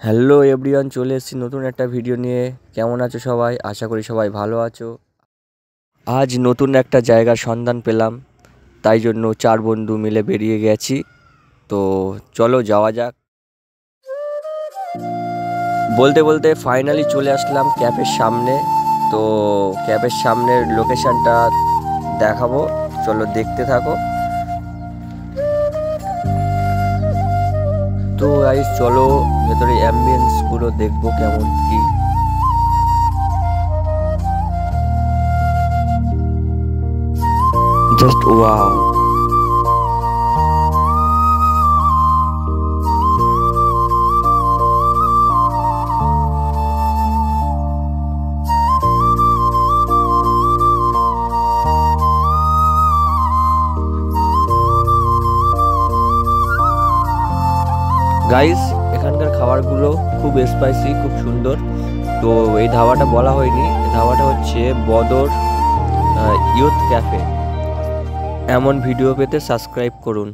Hello everyone, চলে এসেছি নতুন একটা ভিডিও নিয়ে। কেমন আছো সবাই? আশা করি সবাই ভালো আছো। আজ নতুন একটা জায়গার সন্ধান পেলাম, তাই জন্য 4 বন্ধু মিলে বেরিয়ে গেছি। তো চলো যাওয়া যাক। বলতে বলতে ফাইনালি চলে আসলাম ক্যাফের সামনে। তো ক্যাফের সামনের লোকেশনটা দেখাবো, চলো দেখতে থাকো। তো গাইস চলো ভেতরে অ্যাম্বিয়েন্স গুলো দেখবো কেমন কি। Just wow. গাইস এখানকার খাবারগুলো খুব স্পাইসি, খুব সুন্দর। তো এই ধাবাটা বলা হয়নি, এই ধাবাটা হচ্ছে বদর ইউথ ক্যাফে। এমন ভিডিও পেতে সাবস্ক্রাইব করুন।